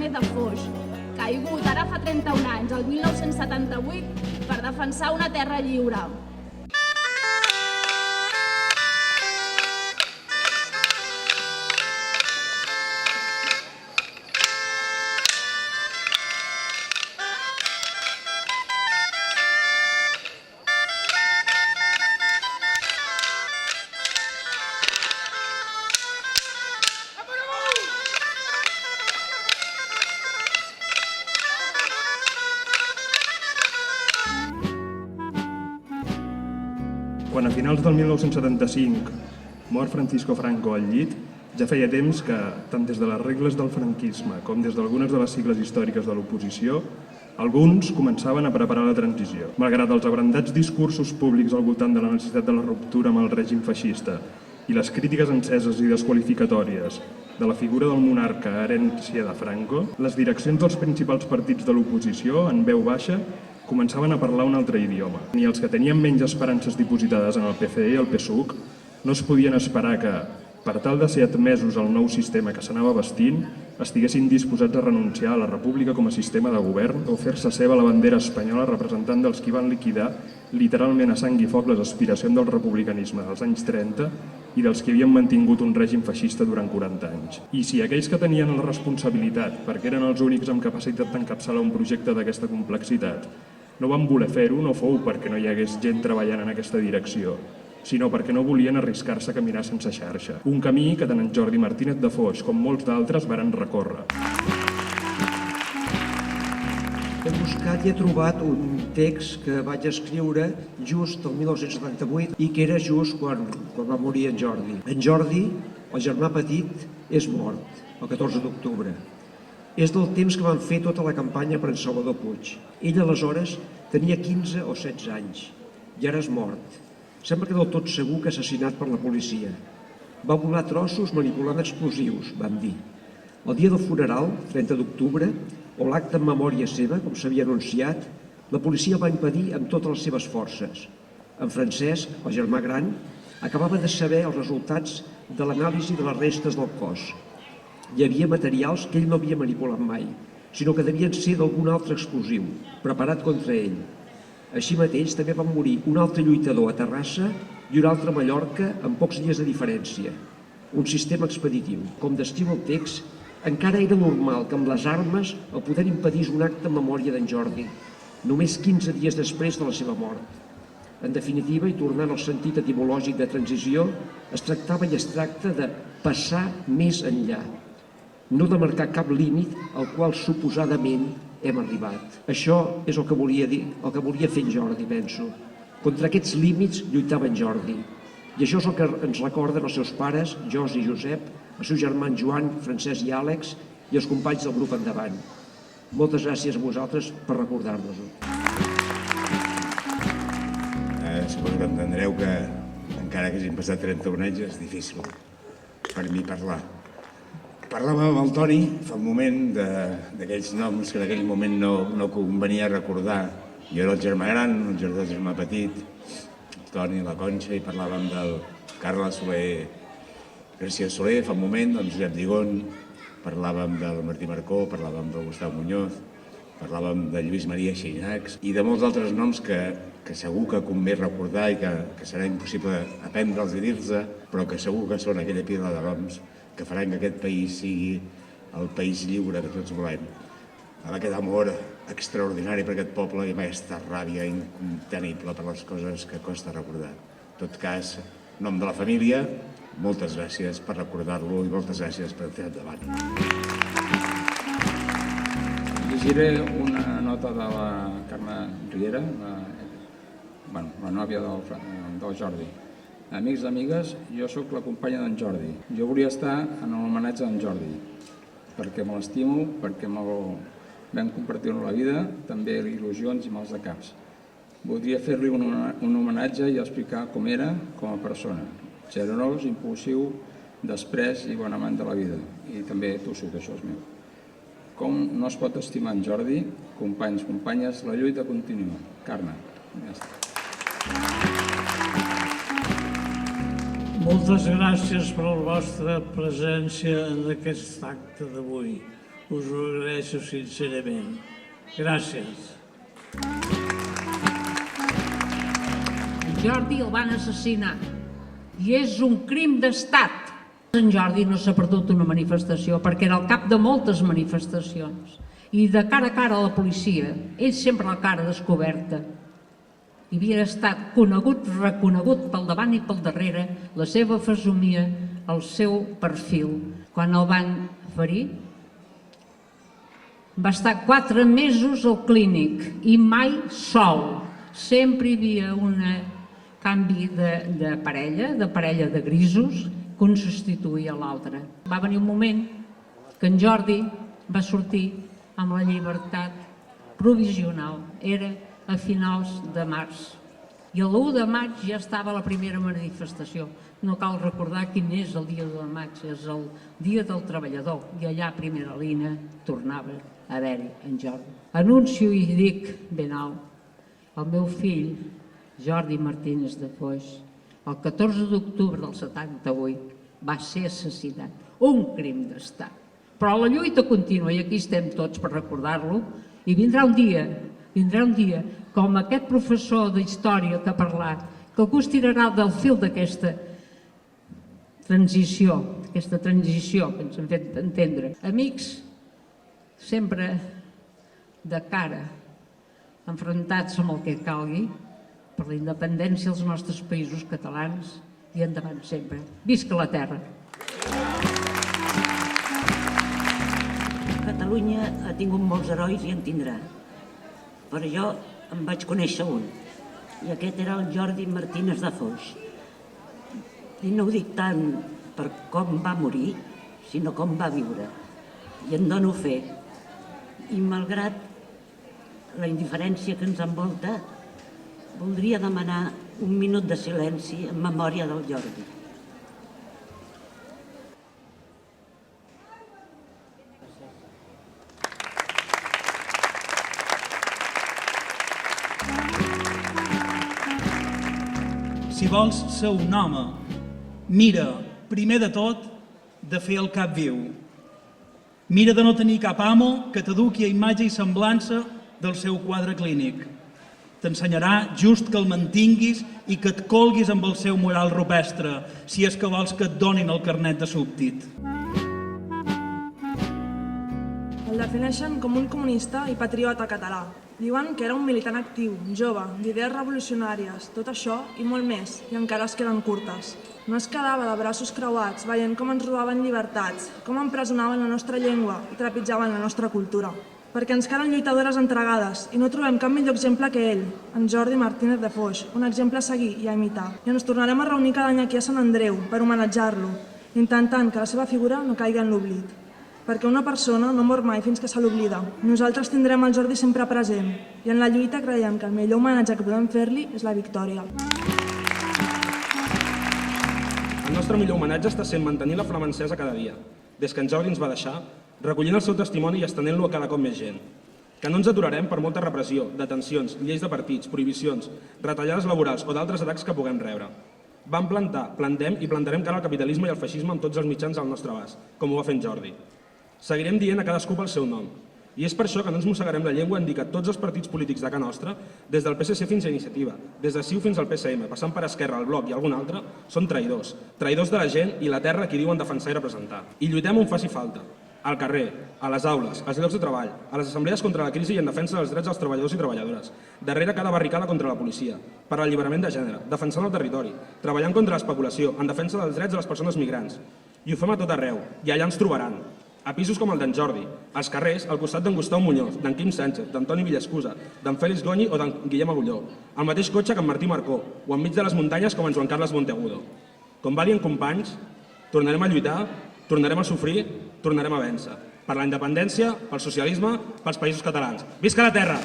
Martínez de Foix, caigut ara fa 31 anys, el 1978, per defensar una terra lliure. Quan a finals del 1975 mor Francisco Franco al llit, ja feia temps que, tant des de les regles del franquisme com des d'algunes de les sigles històriques de l'oposició, alguns començaven a preparar la transició. Malgrat els abrandats discursos públics al voltant de la necessitat de la ruptura amb el règim feixista i les crítiques enceses i desqualificatòries de la figura del monarca herència de Franco, les direccions dels principals partits de l'oposició, en veu baixa, començaven a parlar un altre idioma. Ni els que tenien menys esperances dipositades en el PCE i el PSUC no es podien esperar que, per tal de ser admesos al nou sistema que s'anava vestint, estiguessin disposats a renunciar a la república com a sistema de govern o fer-se seva la bandera espanyola representant dels qui van liquidar literalment a sang i foc les aspiracions del republicanisme dels anys 30 i dels que havien mantingut un règim feixista durant 40 anys. I si aquells que tenien la responsabilitat, perquè eren els únics amb capacitat d'encapçalar un projecte d'aquesta complexitat, no van voler fer-ho, no fou perquè no hi hagués gent treballant en aquesta direcció, sinó perquè no volien arriscar-se a caminar sense xarxa. Un camí que tant en Jordi Martínez de Foix com molts d'altres varen recórrer. He buscat i he trobat un text que vaig escriure just el 1978 i que era just quan va morir en Jordi. En Jordi, el germà petit, és mort el 14 d'octubre. És del temps que van fer tota la campanya per en Salvador Puig. Ell aleshores tenia 15 o 16 anys i ara és mort. Sembla que del tot segur que assassinat per la policia. Va volar trossos manipulant explosius, van dir. El dia del funeral, 30 d'octubre, o l'acte en memòria seva, com s'havia anunciat, la policia va impedir amb totes les seves forces. En Francesc, el germà gran, acabava de saber els resultats de l'anàlisi de les restes del cos. Hi havia materials que ell no havia manipulat mai, sinó que devien ser d'algun altre explosiu, preparat contra ell. Així mateix també van morir un altre lluitador a Terrassa i un altre a Mallorca amb pocs dies de diferència. Un sistema expeditiu. Com descriu el text, encara era normal que amb les armes el poder impedís un acte en memòria d'en Jordi, només 15 dies després de la seva mort. En definitiva, i tornant al sentit etimològic de transició, es tractava i es tracta de passar més enllà, no de marcar cap límit al qual suposadament hem arribat. Això és el que volia dir, el que volia fer en Jordi, penso. Contra aquests límits lluitava en Jordi. I això és el que ens recorden els seus pares, Josi i Josep, els seus germans Joan, Francesc i Àlex i els companys del grup Endavant. Moltes gràcies a vosaltres per recordar-nos-ho. Suposo que entendreu que encara que hagin passat 31 anys és difícil per mi parlar. Parlàvem amb el Toni fa un moment d'aquells noms que en aquell moment no convenia recordar. Jo era el germà gran, el germà petit, el Toni, la Conxa, i parlàvem del Carles Soler, García Soler, fa un moment, del Josep Digon, parlàvem del Martí Marcó, parlàvem del Gustau Muñoz, parlàvem de Lluís Maria Xeinacs i de molts altres noms que segur que convé recordar i que serà impossible aprendre'ls i dir-los, però que segur que són aquella pila de noms que faran que aquest país sigui el país lliure que tots volem. Amb aquest amor extraordinari per aquest poble i amb aquesta ràbia incontenible per les coses que costa recordar. En tot cas, en nom de la família, moltes gràcies per recordar-lo i moltes gràcies per fer endavant. Llegiré una nota de la Carme Riera, la nòvia del Jordi. Amics i amigues, jo sóc la companya d'en Jordi. Jo volia estar en l'homenatge d'en Jordi, perquè me l'estimo, perquè vam compartir la vida, també il·lusions i mals de caps. Voldria fer-li un homenatge i explicar com era com a persona. Generós, impulsiu, després i bon amant de la vida. I també tossut, això és meu. Com no es pot estimar en Jordi? Companys, companyes, la lluita continua. Carme. Ja està. Moltes gràcies per la vostra presència en aquest acte d'avui. Us ho agraeixo sincerament. Gràcies. En Jordi el van assassinar i és un crim d'estat. En Jordi no s'ha perdut una manifestació perquè era el cap de moltes manifestacions i de cara a cara a la policia, ell sempre la cara descoberta. I havia estat conegut, reconegut pel davant i pel darrere la seva fesomia, el seu perfil. Quan el van ferir, va estar 4 mesos al clínic i mai sol. Sempre hi havia un canvi de parella de grisos, que un substituïa l'altre. Va venir un moment que en Jordi va sortir amb la llibertat provisional. Era a finals de març. I l'1 de maig ja estava la primera manifestació. No cal recordar quin és el dia de maig, és el dia del treballador. I allà a primera línia tornava a haver-hi en Jordi. Anuncio i dic ben alt, el meu fill, Jordi Martínez de Foix, el 14 d'octubre del 78, va ser assassinat. Un crim d'estat. Però la lluita continua i aquí estem tots per recordar-lo i vindrà un dia, com aquest professor d'història que ha parlat, que algú es tirarà del fil d'aquesta transició que ens han fet entendre. Amics, sempre de cara, enfrontats amb el que calgui, per la independència dels nostres països catalans i endavant sempre. Visca la terra! Catalunya ha tingut molts herois i en tindrà, però jo en vaig conèixer un, i aquest era el Jordi Martínez de Foix. I no ho dic tant per com va morir, sinó com va viure, i en dono fe. I malgrat la indiferència que ens envolta, voldria demanar un minut de silenci en memòria del Jordi. Si vols ser un home, mira, primer de tot, de fer el cap viu. Mira de no tenir cap amo que t'eduqui a imatge i semblança del seu quadre clínic. T'ensenyarà just que el mantinguis i que et colguis amb el seu mural rupestre, si és que vols que et donin el carnet de súbdit. El defineixen com un comunista i patriota català. Diuen que era un militant actiu, jove, d'idees revolucionàries, tot això i molt més, i encara es queden curtes. No es quedava de braços creuats veient com ens robaven llibertats, com empresonaven la nostra llengua i trepitjaven la nostra cultura. Perquè ens calen lluitadores entregades i no trobem cap millor exemple que ell, en Jordi Martínez de Foix, un exemple a seguir i a imitar. I ens tornarem a reunir cada any aquí a Sant Andreu per homenatjar-lo, intentant que la seva figura no caigui en l'oblit. Perquè una persona no mor mai fins que se l'oblida. Nosaltres tindrem el Jordi sempre present i en la lluita creiem que el millor homenatge que podem fer-li és la victòria. El nostre millor homenatge està sent mantenir la flama encesa cada dia, des que en Jordi ens va deixar, recollint el seu testimoni i estenent-lo a cada cop més gent. Que no ens aturarem per molta repressió, detencions, lleis de partits, prohibicions, retallades laborals o d'altres atacs que puguem rebre. Vam plantar, plantem i plantarem cara al capitalisme i al feixisme amb tots els mitjans al nostre abast, com ho va fer en Jordi. Seguirem dient a cadascú pel seu nom. I és per això que no ens mossegarem la llengua en dir que tots els partits polítics de casa nostra, des del PSC fins a Iniciativa, des de CiU fins al PSM, passant per Esquerra, el Bloc i algun altre, són traïdors. Traïdors de la gent i la terra que diuen defensar i representar. I lluitem on faci falta. Al carrer, a les aules, als llocs de treball, a les assemblees contra la crisi i en defensa dels drets dels treballadors i treballadores, darrere cada barricada contra la policia, per l'alliberament de gènere, defensant el territori, treballant contra l'especulació, en defensa dels drets de les persones migrants. I ho fem a tot arreu, i allà ens trobaran. A pisos com el d'en Jordi, als carrers, al costat d'en Gustau Muñoz, d'en Quim Sánchez, d'Antoni Villascusa, d'en Félix Goñi o d'en Guillem Agulló, al mateix cotxe que en Martí Marcó, o enmig de les muntanyes com en Joan Carles Monteagudo. Com valien companys, tornarem a lluitar, tornarem a sofrir, tornarem a vèncer. Per la independència, pel socialisme, pels països catalans. Visca la terra!